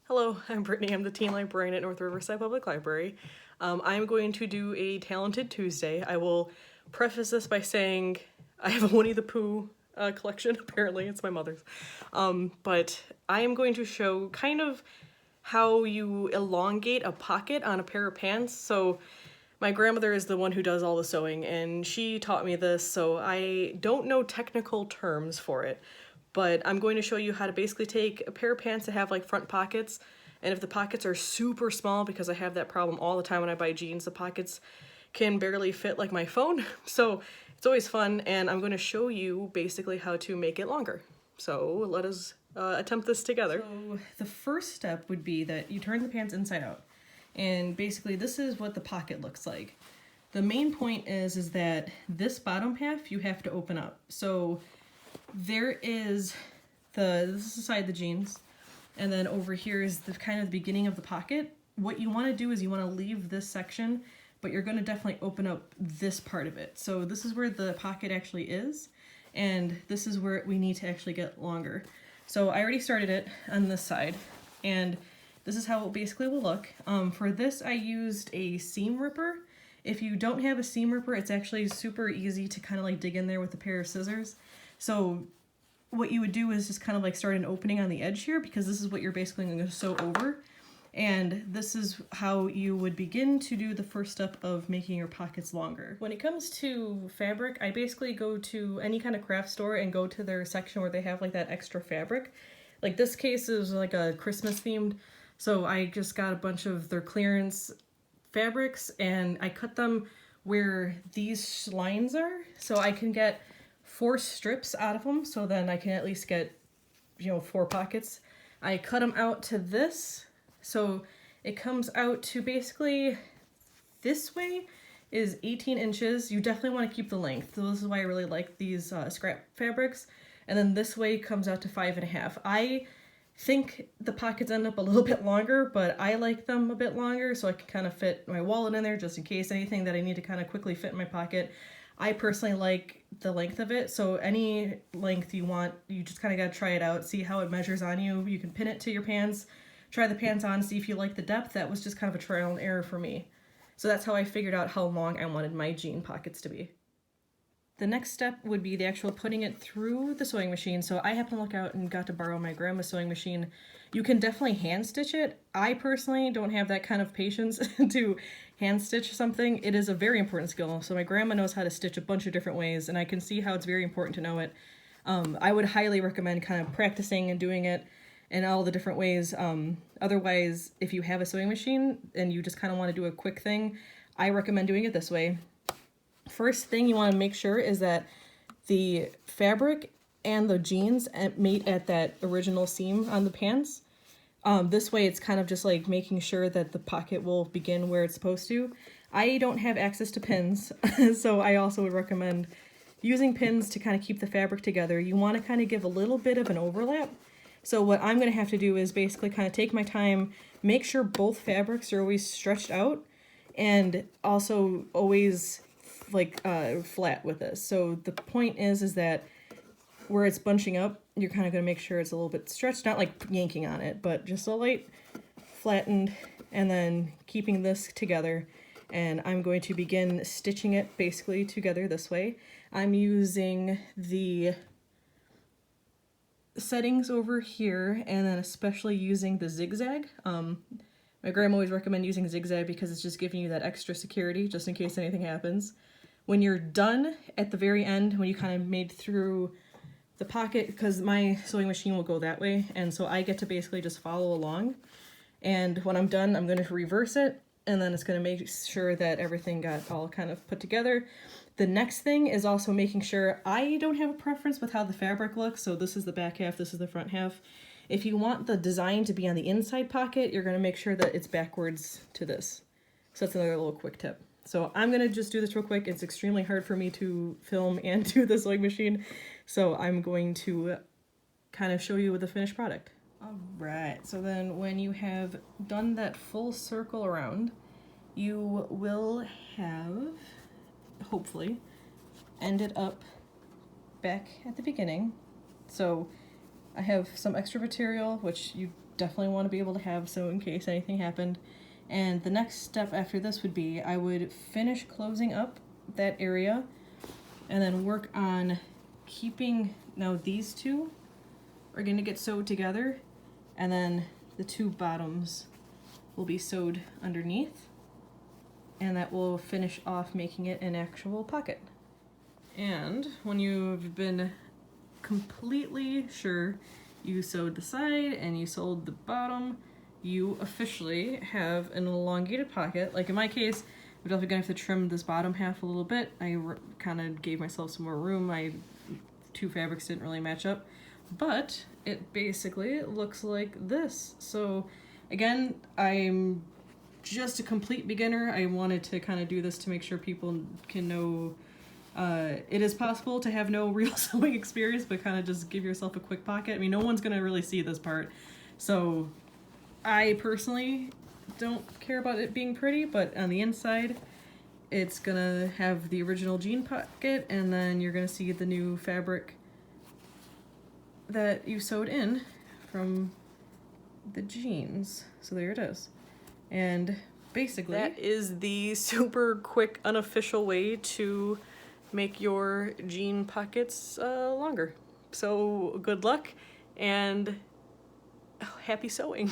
Hello, I'm Brittany. I'm the teen librarian at North Riverside Public Library. I'm going to do a Talented Tuesday. I will preface this by saying I have a Winnie the Pooh collection. Apparently, it's my mother's. But I am going to show kind of how you elongate a pocket on a pair of pants. So my grandmother is the one who does all the sewing, and she taught me this, so I don't know technical terms for it. But I'm going to show you how to basically take a pair of pants that have like front pockets, and if the pockets are super small, because I have that problem all the time when I buy jeans, the pockets can barely fit like my phone. So it's always fun, and I'm going to show you basically how to make it longer. So let us attempt this together. So the first step would be that you turn the pants inside out. And basically this is what the pocket looks like. The main point is that this bottom half you have to open up. So there is this is the side of the jeans, and then over here is the kind of the beginning of the pocket. What you want to do is you want to leave this section, but you're going to definitely open up this part of it. So this is where the pocket actually is, and this is where we need to actually get longer. So I already started it on this side, and this is how it basically will look. For this I used a seam ripper. If you don't have a seam ripper, it's actually super easy to kind of like dig in there with a pair of scissors. So what you would do is just kind of like start an opening on the edge here, because this is what you're basically going to sew over. And this is how you would begin to do the first step of making your pockets longer. When it comes to fabric, I basically go to any kind of craft store and go to their section where they have like that extra fabric. Like this case is like a Christmas themed, so I just got a bunch of their clearance fabrics and I cut them where these lines are, so I can get 4 strips out of them, so then I can at least get, 4 pockets. I cut them out to this, so it comes out to basically this way is 18 inches. You definitely want to keep the length, so this is why I really like these scrap fabrics. And then this way comes out to 5.5. I think the pockets end up a little bit longer, but I like them a bit longer so I can kind of fit my wallet in there just in case anything that I need to kind of quickly fit in my pocket. I personally like the length of it, so any length you want, you just kind of got to try it out, see how it measures on you. You can pin it to your pants, try the pants on, see if you like the depth. That was just kind of a trial and error for me. So that's how I figured out how long I wanted my jean pockets to be. The next step would be the actual putting it through the sewing machine. So I happened to look out and got to borrow my grandma's sewing machine. You can definitely hand stitch it. I personally don't have that kind of patience to hand stitch something. It is a very important skill. So my grandma knows how to stitch a bunch of different ways, and I can see how it's very important to know it. I would highly recommend kind of practicing and doing it in all the different ways. Otherwise, if you have a sewing machine and you just kind of want to do a quick thing, I recommend doing it this way. First thing you want to make sure is that the fabric and the jeans mate at that original seam on the pants. This way it's kind of just like making sure that the pocket will begin where it's supposed to. I don't have access to pins, so I also would recommend using pins to kind of keep the fabric together. You want to kind of give a little bit of an overlap. So what I'm going to have to do is basically kind of take my time, make sure both fabrics are always stretched out, and also always like flat with this. So the point is that where it's bunching up, you're kind of going to make sure it's a little bit stretched, not like yanking on it, but just a light flattened, and then keeping this together. And I'm going to begin stitching it basically together this way. I'm using the settings over here, and then especially using the zigzag. My grandma always recommend using zigzag because it's just giving you that extra security just in case anything happens. When you're done at the very end, when you kind of made through the pocket, because my sewing machine will go that way, and so I get to basically just follow along. And when I'm done, I'm going to reverse it, and then it's going to make sure that everything got all kind of put together. The next thing is also making sure, I don't have a preference with how the fabric looks, so this is the back half, this is the front half. If you want the design to be on the inside pocket, you're going to make sure that it's backwards to this. So that's another little quick tip. So I'm going to just do this real quick. It's extremely hard for me to film and do the sewing machine, so I'm going to kind of show you the finished product. Alright, so then when you have done that full circle around, you will have, hopefully, ended up back at the beginning. So I have some extra material, which you definitely want to be able to have so in case anything happened. And the next step after this would be I would finish closing up that area and then work on keeping, now these two are going to get sewed together, and then the two bottoms will be sewed underneath, and that will finish off making it an actual pocket. And when you've been completely sure you sewed the side and you sewed the bottom, you officially have an elongated pocket. Like in my case, we're definitely gonna have to trim this bottom half a little bit. I kind of gave myself some more room. My two fabrics didn't really match up, but it basically looks like this. So again, I'm just a complete beginner. I wanted to kind of do this to make sure people can know it is possible to have no real sewing experience, but kind of just give yourself a quick pocket. I mean, no one's gonna really see this part, so I personally don't care about it being pretty, but on the inside it's gonna have the original jean pocket, and then you're gonna see the new fabric that you sewed in from the jeans. So there it is. And basically that is the super quick unofficial way to make your jean pockets longer. So good luck and happy sewing.